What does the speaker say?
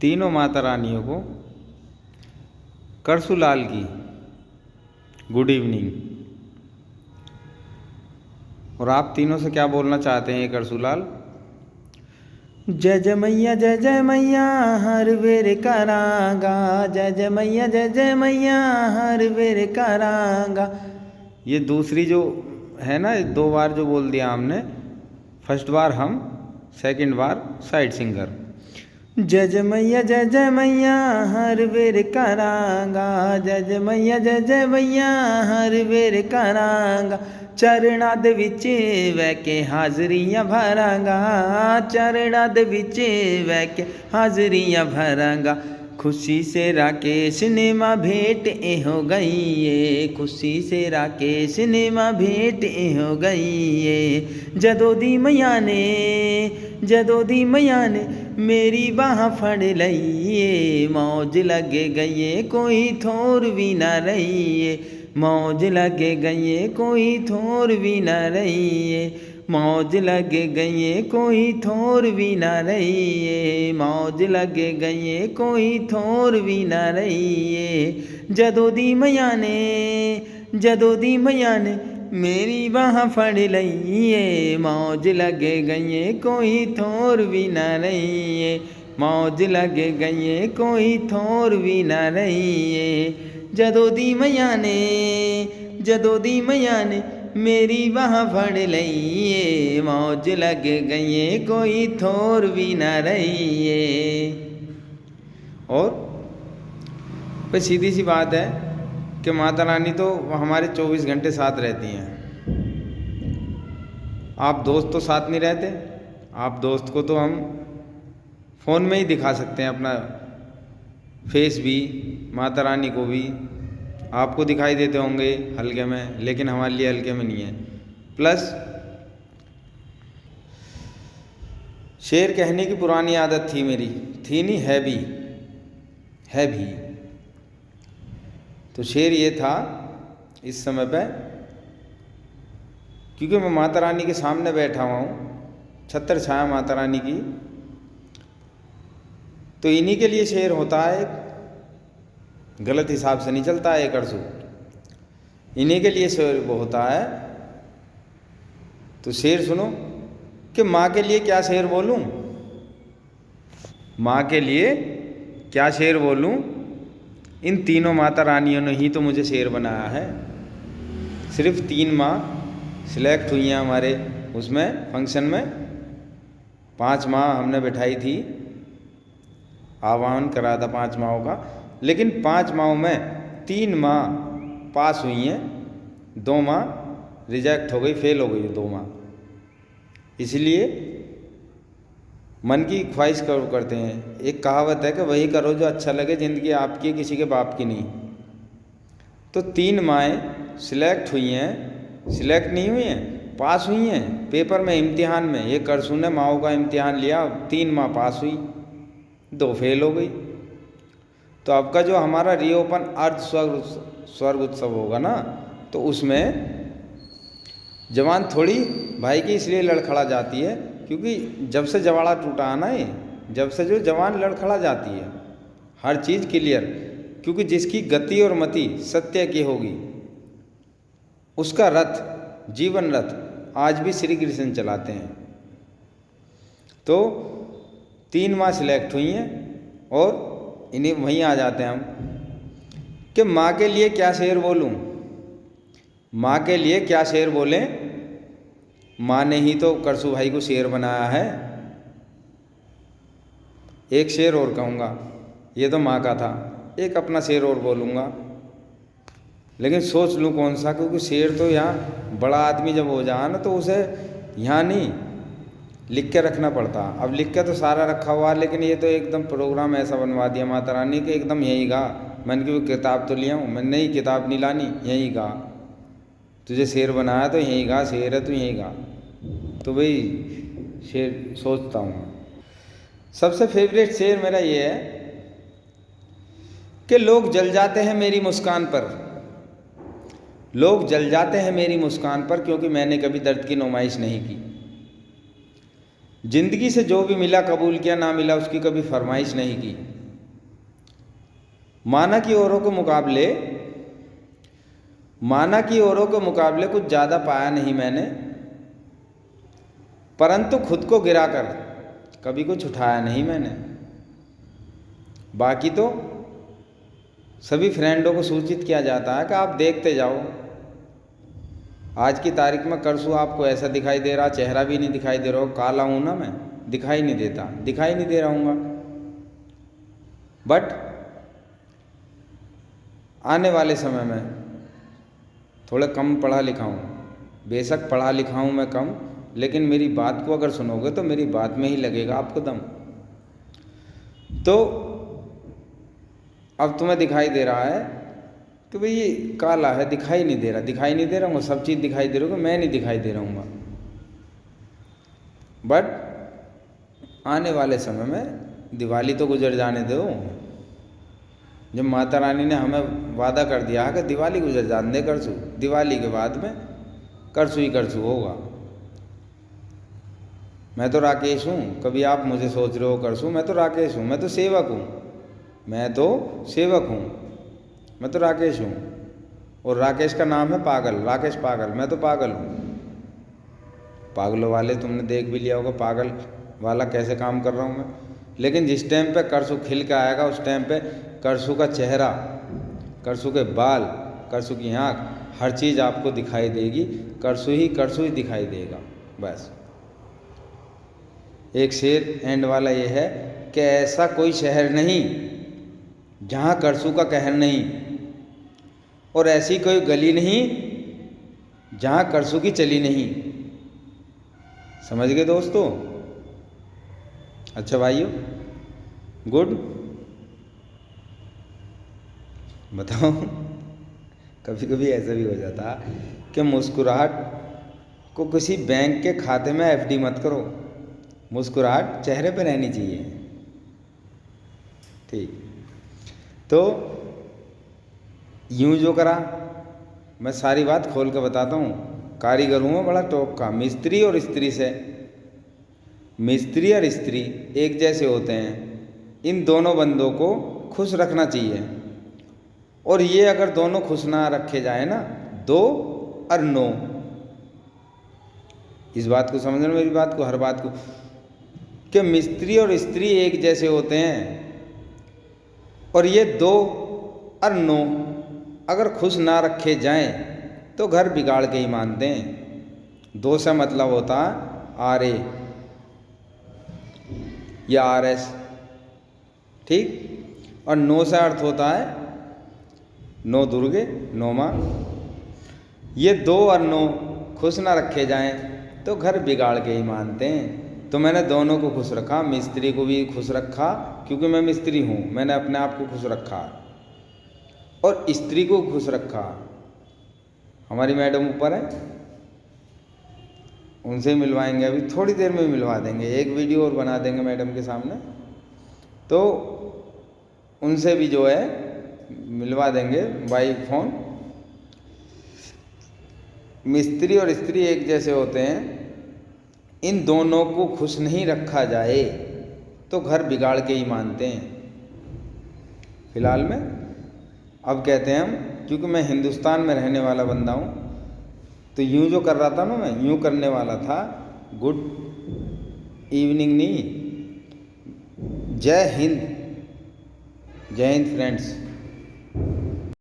तीनों माता रानियों को करसूलाल की गुड इवनिंग। और आप तीनों से क्या बोलना चाहते हैं ये करसूलाल? जय जय मैया जय जय मैया हर वेर करांगा, जय जय मैया जय जय मैया हर वेर करांगा। ये दूसरी जो है ना, 2 बार जो बोल दिया हमने, फर्स्ट बार हम, सेकंड बार साइड सिंगर। जय जय मैया हर वेर करांगा, जय जय मैया हर वेर करांगा। चरणा दे विच वह के हाजरियां भरांगा, चरणा दे विच वह के हाजरियां भरांगा। खुशी से राकेश ने माँ भेंट ए हो गई ये, खुशी से राकेश ने माँ भेंट ए हो गई ये। जदों दी मैया ने मेरी बाह फड़ लईए, मौज लगे गई कोई थोर भी ना रही, मौज लगे गई कोई थोर भी ना रही, मौज लगे गई कोई थोर भी ना रही, मौज लगे गई कोई थोर भी ना रही। जदों दी मैया ने मेरी बाह फड़ लईए, मौज लगे गई कोई थोर भी ना रही, मौज लगे गई कोई थोर भी ना रही। जदों दी मैया ने मेरी बाह फड़ लईए, मौज लगे गई कोई थोर भी ना रही। और भाई सीधी सी बात है कि माता रानी तो हमारे 24 घंटे साथ रहती हैं। आप दोस्त तो साथ नहीं रहते। आप दोस्त को तो हम फ़ोन में ही दिखा सकते हैं, अपना फेस भी, माता रानी को भी। आपको दिखाई देते होंगे हल्के में, लेकिन हमारे लिए हल्के में नहीं है। प्लस शेर कहने की पुरानी आदत थी मेरी, थी नहीं, है भी। तो शेर ये था इस समय पे, क्योंकि मैं माता रानी के सामने बैठा हुआ हूँ, छत्र छाया माता रानी की, तो इन्हीं के लिए शेर होता है। गलत हिसाब से नहीं चलता है करसू, इन्हीं के लिए शेर वो होता है। तो शेर सुनो कि माँ के लिए क्या शेर बोलूँ, माँ के लिए क्या शेर बोलूँ। इन तीनों माता रानियों ने ही तो मुझे शेर बनाया है। सिर्फ 3 माँ सिलेक्ट हुई हैं हमारे उसमें फंक्शन में। 5 माँ हमने बिठाई थी, आह्वान करा था 5 माँओं का, लेकिन 5 माँओं में 3 माँ पास हुई हैं, 2 माँ रिजेक्ट हो गई, फेल हो गई 2 माँ। इसलिए मन की ख्वाहिश करते हैं। एक कहावत है कि वही करो जो अच्छा लगे, ज़िंदगी आपकी, किसी के बाप की नहीं। तो 3 माएँ सिलेक्ट हुई हैं, सिलेक्ट नहीं हुई हैं, पास हुई हैं पेपर में, इम्तिहान में। ये करसू ने माओ का इम्तिहान लिया, 3 माँ पास हुई, 2 फेल हो गई। तो अब का जो हमारा रीओपन अर्ध स्वर्ग उत्सव होगा ना, तो उसमें जवान थोड़ी भाई की इसलिए लड़खड़ा जाती है, क्योंकि जब से जवाड़ा टूटा है ना, ये जब से जो जवान लड़खड़ा जाती है, हर चीज़ क्लियर। क्योंकि जिसकी गति और मति सत्य की होगी, उसका रथ, जीवन रथ आज भी श्री कृष्ण चलाते हैं। तो 3 माँ सिलेक्ट हुई हैं, और इन्हीं वहीं आ जाते हैं हम कि माँ के लिए क्या शेर बोलूँ, माँ के लिए क्या शेर बोलें। माँ ने ही तो करसू भाई को शेर बनाया है। एक शेर और कहूँगा, ये तो माँ का था, एक अपना शेर और बोलूँगा, लेकिन सोच लूँ कौन सा, क्योंकि शेर तो यहाँ बड़ा आदमी जब हो जाए ना, तो उसे यहाँ नहीं लिख के रखना पड़ता। अब लिख के तो सारा रखा हुआ है, लेकिन ये तो एकदम प्रोग्राम ऐसा बनवा दिया माता रानी के, एकदम यही गा। मैंने की किताब तो लिया हूँ, मैंने नहीं किताब नहीं लानी, यही गा, तुझे शेर बनाया तो यही गा, शेर है तो यही गा। तो भाई शेर सोचता हूँ। सबसे फेवरेट शेर मेरा ये है कि लोग जल जाते हैं मेरी मुस्कान पर, लोग जल जाते हैं मेरी मुस्कान पर, क्योंकि मैंने कभी दर्द की नुमाइश नहीं की। जिंदगी से जो भी मिला कबूल किया, ना मिला उसकी कभी फरमाइश नहीं की। माना कि औरों के मुकाबले कुछ ज़्यादा पाया नहीं मैंने, परंतु खुद को गिराकर कभी कुछ उठाया नहीं मैंने। बाकी तो सभी फ्रेंडों को सूचित किया जाता है कि आप देखते जाओ, आज की तारीख में करसू आपको ऐसा दिखाई दे रहा, चेहरा भी नहीं दिखाई दे रहा हो, काला हूँ ना मैं, दिखाई नहीं दे रहा हूँगा। बट आने वाले समय में थोड़ा कम पढ़ा लिखा हूँ, बेशक पढ़ा लिखा हूँ मैं कम, लेकिन मेरी बात को अगर सुनोगे तो मेरी बात में ही लगेगा आपको दम। तो अब तुम्हें दिखाई दे रहा है कि भाई ये काला है, दिखाई नहीं दे रहा हूँ, सब चीज़ दिखाई दे रही हूँ, मैं नहीं दिखाई दे रहा हूँ। बट आने वाले समय में दिवाली तो गुजर जाने दो। जब माता रानी ने हमें वादा कर दिया है कि दिवाली गुजर जाने दे करसू, दिवाली के बाद में करसू ही करसू होगा। मैं तो राकेश हूँ, कभी आप मुझे सोच रहे हो करसू, मैं तो राकेश हूँ, मैं तो सेवक हूँ, मैं तो राकेश हूँ। और राकेश का नाम है पागल, राकेश पागल, मैं तो पागल हूँ। पागलों वाले तुमने देख भी लिया होगा, पागल वाला कैसे काम कर रहा हूँ मैं। लेकिन जिस टाइम पे करसू खिल के आएगा, उस टाइम पे करसू का चेहरा, करसू के बाल, करसू की आँख, हर चीज़ आपको दिखाई देगी। करसू ही दिखाई देगा। बस एक शेर एंड वाला ये है कि ऐसा कोई शहर नहीं जहाँ करसू का कहर नहीं, और ऐसी कोई गली नहीं जहाँ करसू की चली नहीं। समझ गए दोस्तों? अच्छा भाइयों, गुड। बताओ, कभी कभी ऐसा भी हो जाता कि मुस्कुराहट को किसी बैंक के खाते में एफडी मत करो, मुस्कुराहट चेहरे पे रहनी चाहिए। ठीक, तो यूं जो करा, मैं सारी बात खोल के बताता हूँ। कारीगर हूँ मैं बड़ा टॉप का, मिस्त्री और स्त्री एक जैसे होते हैं। इन दोनों बंदों को खुश रखना चाहिए, और ये अगर दोनों खुश ना रखे जाए ना, 2 और 9, इस बात को समझना, मेरी बात को, हर बात को, कि मिस्त्री और स्त्री एक जैसे होते हैं, और ये 2 और 9 अगर खुश ना रखे जाएं तो घर बिगाड़ के ही मानते हैं। 2 से मतलब होता है RA या RS, ठीक, और 9 से अर्थ होता है 9 दुर्गे, 9 माँ। ये 2 और 9 खुश ना रखे जाएं तो घर बिगाड़ के ही मानते हैं। तो मैंने दोनों को खुश रखा, मिस्त्री को भी खुश रखा, क्योंकि मैं मिस्त्री हूँ, मैंने अपने आप को खुश रखा, और स्त्री को खुश रखा। हमारी मैडम ऊपर है, उनसे मिलवाएंगे, अभी थोड़ी देर में मिलवा देंगे, एक वीडियो और बना देंगे मैडम के सामने, तो उनसे भी जो है मिलवा देंगे बाई फोन। मिस्त्री और स्त्री एक जैसे होते हैं, इन दोनों को खुश नहीं रखा जाए तो घर बिगाड़ के ही मानते हैं। फिलहाल में अब कहते हैं हम, क्योंकि मैं हिंदुस्तान में रहने वाला बंदा हूँ, तो यूँ जो कर रहा था ना, मैं यूँ करने वाला था। गुड इवनिंग नहीं, जय हिंद फ्रेंड्स।